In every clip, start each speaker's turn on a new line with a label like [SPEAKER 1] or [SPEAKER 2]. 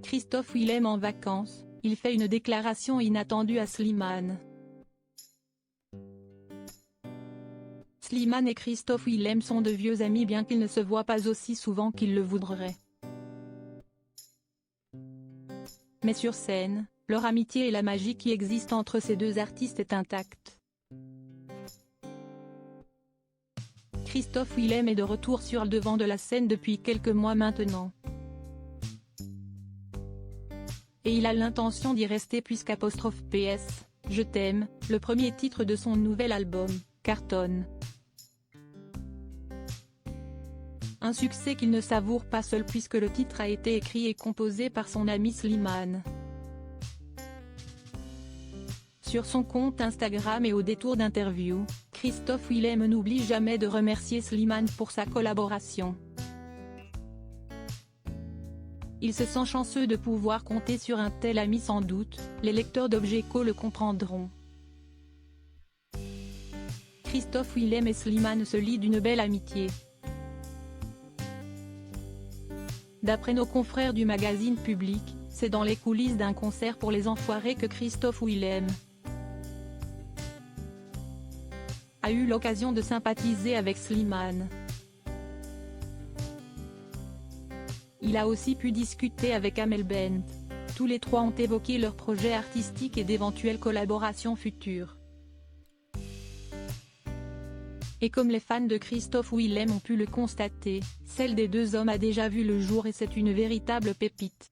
[SPEAKER 1] Christophe Willem en vacances, il fait une déclaration inattendue à Slimane. Slimane et Christophe Willem sont de vieux amis bien qu'ils ne se voient pas aussi souvent qu'ils le voudraient. Mais sur scène, leur amitié et la magie qui existe entre ces deux artistes est intacte. Christophe Willem est de retour sur le devant de la scène depuis quelques mois maintenant. Et il a l'intention d'y rester puisqu'P.S, Je t'aime, le premier titre de son nouvel album, cartonne. Un succès qu'il ne savoure pas seul puisque le titre a été écrit et composé par son ami Slimane. Sur son compte Instagram et au détour d'interviews, Christophe Willem n'oublie jamais de remercier Slimane pour sa collaboration. Il se sent chanceux de pouvoir compter sur un tel ami sans doute, les lecteurs d'Objeco le comprendront. Christophe Willem et Slimane se lient d'une belle amitié. D'après nos confrères du magazine Public, c'est dans les coulisses d'un concert pour les Enfoirés que Christophe Willem a eu l'occasion de sympathiser avec Slimane. Il a aussi pu discuter avec Amel Bent. Tous les trois ont évoqué leurs projets artistiques et d'éventuelles collaborations futures. Et comme les fans de Christophe Willem ont pu le constater, celle des deux hommes a déjà vu le jour et c'est une véritable pépite.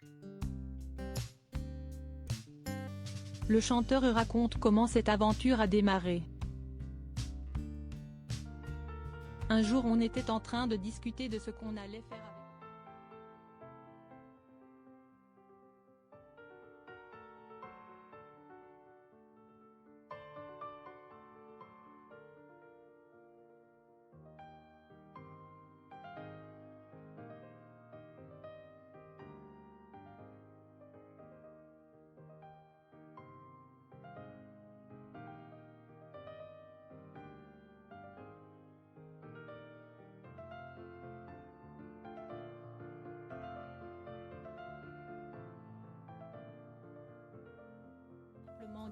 [SPEAKER 1] Le chanteur raconte comment cette aventure a démarré. Un jour on était en train de discuter de ce qu'on allait faire avec.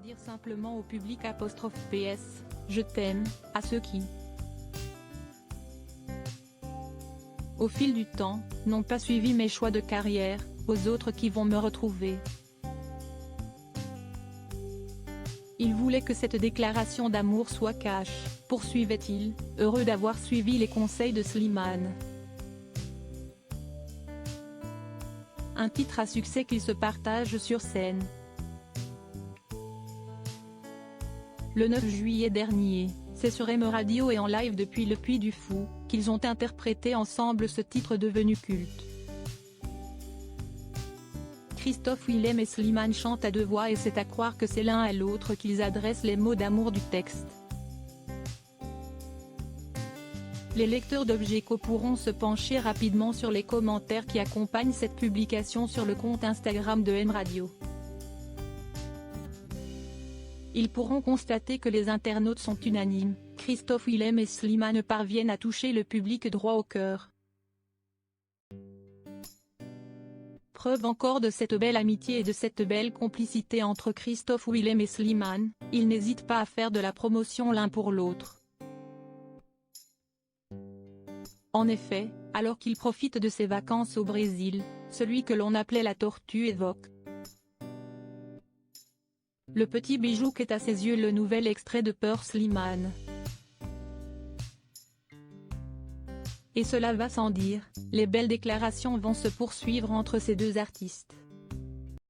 [SPEAKER 1] Dire simplement au public ''PS, je t'aime, à ceux qui, au fil du temps, n'ont pas suivi mes choix de carrière, aux autres qui vont me retrouver. Il voulait que cette déclaration d'amour soit cash, poursuivait-il, heureux d'avoir suivi les conseils de Slimane. Un titre à succès qu'ils se partagent sur scène. Le 9 juillet dernier, c'est sur M Radio et en live depuis le Puy du Fou, qu'ils ont interprété ensemble ce titre devenu culte. Christophe Willem et Slimane chantent à deux voix et c'est à croire que c'est l'un à l'autre qu'ils adressent les mots d'amour du texte. Les lecteurs d'Objeco pourront se pencher rapidement sur les commentaires qui accompagnent cette publication sur le compte Instagram de M Radio. Ils pourront constater que les internautes sont unanimes, Christophe Willem et Slimane parviennent à toucher le public droit au cœur. Preuve encore de cette belle amitié et de cette belle complicité entre Christophe Willem et Slimane, ils n'hésitent pas à faire de la promotion l'un pour l'autre. En effet, alors qu'il profite de ses vacances au Brésil, celui que l'on appelait la tortue évoque le petit bijou qu'est à ses yeux le nouvel extrait de Peur Slimane. Et cela va sans dire, les belles déclarations vont se poursuivre entre ces deux artistes.